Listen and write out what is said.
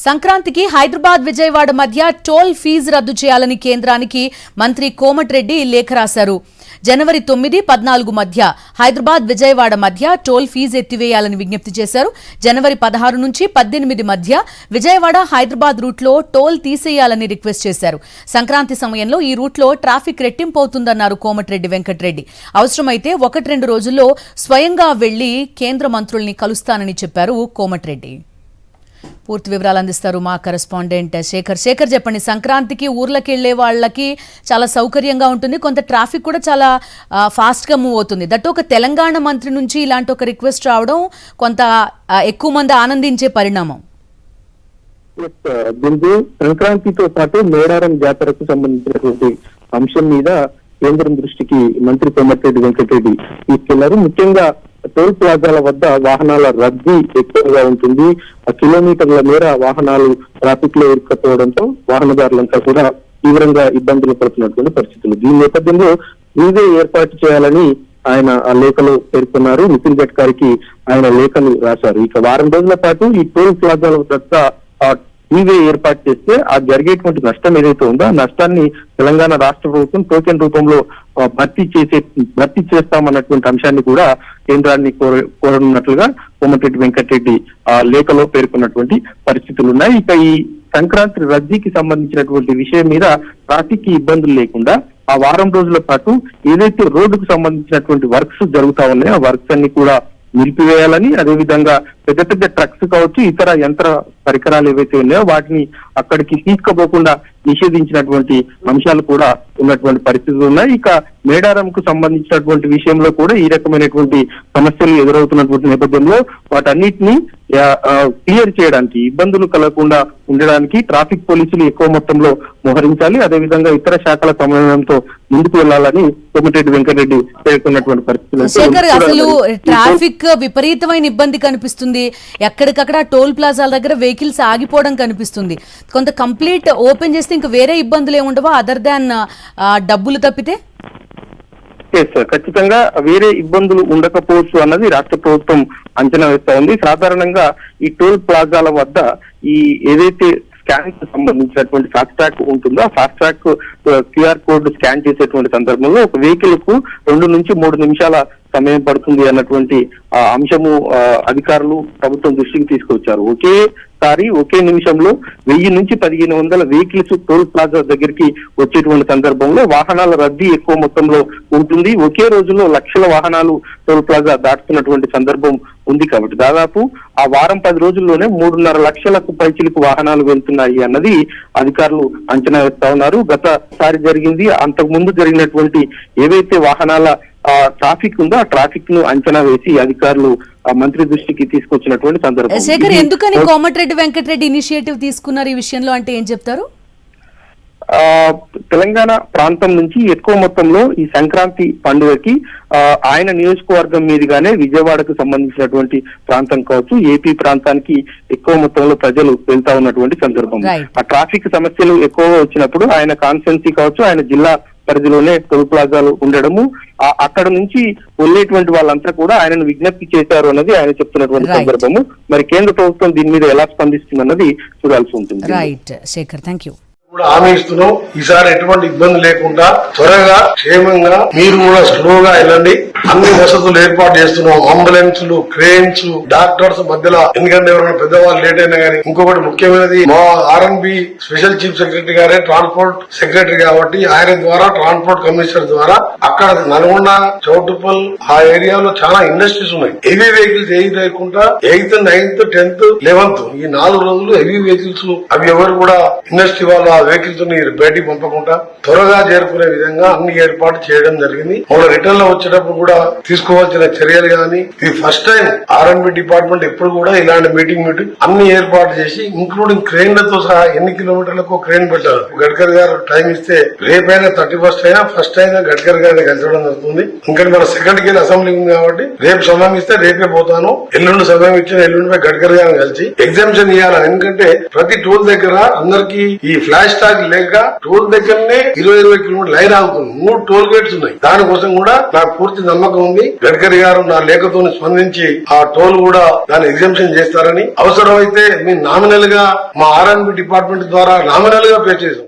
సంక్రాంతికి హైదరాబాద్ విజయవాడ మధ్య toll fee రద్దు చేయాలని కేంద్రానికి మంత్రి కోమటిరెడ్డి లేఖ రాశారు. జనవరి 9, 14 మధ్య హైదరాబాద్ విజయవాడ మధ్య టోల్ ఫీజు ఎత్తివేయాలని విజ్ఞప్తి చేశారు. జనవరి 16 నుంచి 18 మధ్య విజయవాడ హైదరాబాద్ రూట్లో టోల్ తీసేయాలని రిక్వెస్ట్ చేశారు. సంక్రాంతి సమయంలో ఈ రూట్లో ట్రాఫిక్ రెట్టింపు అవుతుందన్నారు కోమటిరెడ్డి వెంకటరెడ్డి. అవసరమైతే 1-2 రోజుల్లో స్వయంగా వెళ్లి కేంద్ర మంత్రుల్ని కలుస్తానని చెప్పారు కోమటిరెడ్డి. పూర్తి వివరాలు అందిస్తారు మా కరెస్పాండెంట్ శేఖర్. చెప్పండి, సంక్రాంతికి ఊర్లకి వెళ్లే వాళ్ళకి చాలా సౌకర్యంగా ఉంటుంది, కొంత ట్రాఫిక్ కూడా చాలా ఫాస్ట్ గా మూవ్ అవుతుంది. దట్ ఒక తెలంగాణ మంత్రి నుంచి ఇలాంటి ఒక రిక్వెస్ట్ రావడం కొంత ఎక్కువ మంది ఆనందించే పరిణామం. సంక్రాంతితో పాటు మేడారం జాతరకు సంబంధించినటువంటి అంశం మీద కేంద్రం దృష్టికి మంత్రి కోమటిరెడ్డి వెంకటరెడ్డి తీసుకెళ్లారు. ముఖ్యంగా టోల్ ప్లాజాల వద్ద వాహనాల రద్దీ ఎక్కువగా ఉంటుంది. కిలోమీటర్ల మేర వాహనాలు ట్రాఫిక్ లో ఇరుక్కుపోవడంతో వాహనదారులంతా కూడా తీవ్రంగా ఇబ్బందులు పడుతున్నటువంటి పరిస్థితులు. దీని నేపథ్యంలో ఫ్రీవే ఏర్పాటు చేయాలని ఆయన ఆ లేఖలో పేర్కొన్నారు. నితిన్ గడ్కరీకి ఆయన లేఖలు రాశారు. ఇక వారం రోజుల పాటు ఈ టోల్ ప్లాజాల వద్ద ఫ్రీవే ఏర్పాటు చేస్తే ఆ జరిగేటువంటి నష్టం ఏదైతే ఉందో ఆ నష్టాన్ని తెలంగాణ రాష్ట్ర ప్రభుత్వం టోకెన్ రూపంలో భర్తీ చేస్తామన్నటువంటి అంశాన్ని కూడా కేంద్రాన్ని కోరనున్నట్లుగా కోమటిరెడ్డి వెంకటరెడ్డి ఆ లేఖలో పేర్కొన్నటువంటి పరిస్థితులు ఉన్నాయి. ఇక ఈ సంక్రాంతి రద్దీకి సంబంధించినటువంటి విషయం మీద ట్రాఫిక్ కి ఇబ్బందులు లేకుండా ఆ వారం రోజుల పాటు ఏదైతే రోడ్డుకు సంబంధించినటువంటి వర్క్స్ జరుగుతా ఉన్నాయో ఆ వర్క్స్ అన్ని కూడా నిలిపివేయాలని, అదేవిధంగా పెద్ద పెద్ద ట్రక్స్ కావచ్చు, ఇతర యంత్ర పరికరాలు ఏవైతే ఉన్నాయో వాటిని అక్కడికి తీసుకుపోకుండా నిషేధించినటువంటి అంశాలు కూడా ఉన్నటువంటి పరిస్థితులు ఉన్నాయి. ఇక మేడారంకు సంబంధించినటువంటి విషయంలో కూడా ఈ రకమైనటువంటి సమస్యలు ఎదురవుతున్నటువంటి నేపథ్యంలో వాటన్నిటిని క్లియర్ చేయడానికి, ఇబ్బందులు కలగకుండా ఉండడానికి ట్రాఫిక్ పోలీసులు ఎక్కువ మొత్తంలో మోహరించాలి. అదేవిధంగా ఇతర శాఖల సమన్వయంతో ముందుకు వెళ్లాలని కోమటిరెడ్డి వెంకటరెడ్డి పేర్కొన్నటువంటి పరిస్థితులు. అసలు ట్రాఫిక్ విపరీతమైన ఇబ్బంది కనిపిస్తుంది. ఎక్కడికక్కడ టోల్ ప్లాజాల దగ్గర వెహికల్స్ ఆగిపోవడం కనిపిస్తుంది. కొంత కంప్లీట్ ఓపెన్ చేస్తే ఇంకా వేరే ఇబ్బందులు ఏముండవా అదర్ దాన్ డబ్బులు తప్పితే? ఖచ్చితంగా వేరే ఇబ్బందులు ఉండకపోవచ్చు అన్నది రాష్ట్ర ప్రభుత్వం అంచనా వేస్తా ఉంది. సాధారణంగా ఈ టోల్ ప్లాజాల వద్ద ఈ ఏదైతే స్కాన్ కు సంబంధించినటువంటి ఫాస్ట్ ట్రాక్ ఉంటుందో ఆ fast track QR code scan చేసేటువంటి సందర్భంలో ఒక వెహికల్ కు 2 నుంచి 3 నిమిషాల సమయం పడుతుంది అన్నటువంటి అంశము అధికారులు ప్రభుత్వం దృష్టికి తీసుకొచ్చారు. ఒకే నిమిషంలో 1000 నుంచి 1500 వెహికల్స్ టోల్ ప్లాజా దగ్గరికి వచ్చేటువంటి సందర్భంలో వాహనాల రద్దీ ఎక్కువ మొత్తంలో ఉంటుంది. ఒకే రోజులో లక్షల వాహనాలు టోల్ ప్లాజా దాటుతున్నటువంటి సందర్భం ఉంది. కాబట్టి దాదాపు ఆ వారం 10 రోజుల్లోనే 3.5 లక్షలకు పైచిలకు వాహనాలు వెళ్తున్నాయి అన్నది అధికారులు అంచనా వేస్తా ఉన్నారు. గతసారి జరిగింది, అంతకు ముందు జరిగినటువంటి ఏవైతే వాహనాల ట్రాఫిక్ ఉందో ఆ ట్రాఫిక్ ను అంచనా వేసి అధికారులు మంత్రి దృష్టికి తీసుకొచ్చినటువంటి సందర్భం. శేఖర్, ఎందుకని కోమటిరెడ్డి వెంకటరెడ్డి ఇనిషియేటివ్ తీసుకున్నారు ఈ విషయంలో అంటే ఏం చెప్తారు? తెలంగాణ ప్రాంతం నుంచి ఎక్కువ మొత్తంలో ఈ సంక్రాంతి పండుగకి ఆయన నియోజకవర్గం మీదుగానే విజయవాడకు సంబంధించినటువంటి ప్రాంతం కావచ్చు, ఏపీ ప్రాంతానికి ఎక్కువ మొత్తంలో ప్రజలు వెళ్తా ఉన్నటువంటి సందర్భం. ఆ ట్రాఫిక్ సమస్యలు ఎక్కువగా వచ్చినప్పుడు ఆయన కాన్స్టిట్యున్సీ కావచ్చు, ఆయన జిల్లా పరిధిలోనే టోల్ ప్లాజాలు ఉండడము, అక్కడ నుంచి వెళ్ళేటువంటి వాళ్ళంతా కూడా ఆయనను విజ్ఞప్తి చేశారు అన్నది ఆయన చెప్తున్నటువంటి సందర్భము. మరి కేంద్ర ప్రభుత్వం దీని మీద ఎలా స్పందిస్తుందన్నది చూడాల్సి ఉంటుంది. Right Shekhar, thank you. కూడా హామీ ఇస్తున్నాం, ఈసారి ఎటువంటి ఇబ్బంది లేకుండా త్వరగా క్షేమంగా మీరు కూడా స్లోగా వెళ్ళండి. అన్ని వసతులు ఏర్పాటు చేస్తున్నాం. అంబులెన్స్లు, క్రేన్స్, డాక్టర్స్ మధ్యలో, ఎందుకంటే ఎవరైనా పెద్దవాళ్ళు లేట్ అయినా కానీ. ఇంకొకటి ముఖ్యమైనది, మా RNB స్పెషల్ చీఫ్ సెక్రటరీ గారే ట్రాన్స్పోర్ట్ సెక్రటరీ కాబట్టి ఆయన ద్వారా ట్రాన్స్పోర్ట్ కమిషనర్ ద్వారా అక్కడ నల్గొండ, చౌటుప్పల్ ఆ ఏరియాలో చాలా ఇండస్ట్రీస్ ఉన్నాయి. హెవీ వెహికల్స్ ఏది లేకుండా 8th, 9th, 10th, 11th ఈ 4 రోజులు హెవీ వెహికల్స్ అవి ఎవరు కూడా ఇండస్ట్రీ వాళ్ళ వెహికల్స్ బయటికి పంపకుండా త్వరగా చేరుకునే విధంగా అన్ని ఏర్పాటు చేయడం జరిగింది. వాళ్ళ రిటర్న్ లో వచ్చేటప్పుడు కూడా తీసుకోవాల్సిన చర్యలు గాని, ఇది ఫస్ట్ టైం RNB డిపార్ట్మెంట్ ఎప్పుడు కూడా ఇలాంటి మీటింగ్ అన్ని ఏర్పాటు చేసి ఇంక్లూడింగ్ క్రేన్లతో సహా ఎన్ని కిలోమీటర్లకు క్రేన్ పెట్టారు. గడ్కరీ గారు టైం ఇస్తే రేపైనా 31st అయినా ఫస్ట్ అయినా గడ్కరీ గారిని కలిసడం జరుగుతుంది. ఇంకా మన సెకండ్ కి అసెంబ్లీ ఉంది కాబట్టి రేపు సమయం ఇస్తే రేపే పోతాను, ఎల్లుండి సమయం ఇచ్చిన ఎల్లుండి గడ్కరీ గారిని కలిసి ఎగ్జామ్షన్ ఇవ్వాలి. ఎందుకంటే ప్రతి టోల్ దగ్గర అందరికి ఈ ఫ్లాష్ ఫాస్టాగ్ లేక టోల్ దగ్గరనే 20 కిలోమీటర్ లైన్ ఆగుతుంది. 3 టోల్ గేట్స్ ఉన్నాయి. దానికోసం కూడా నాకు పూర్తి నమ్మకం ఉంది. గడ్కరీ గారు నా లేఖతో స్పందించి ఆ టోల్ కూడా దాన్ని ఎగ్జంప్షన్ చేస్తారని, అవసరమైతే మేము నామినల్ గా మా R&B డిపార్ట్మెంట్ ద్వారా నామినల్ గా పే చేసాం.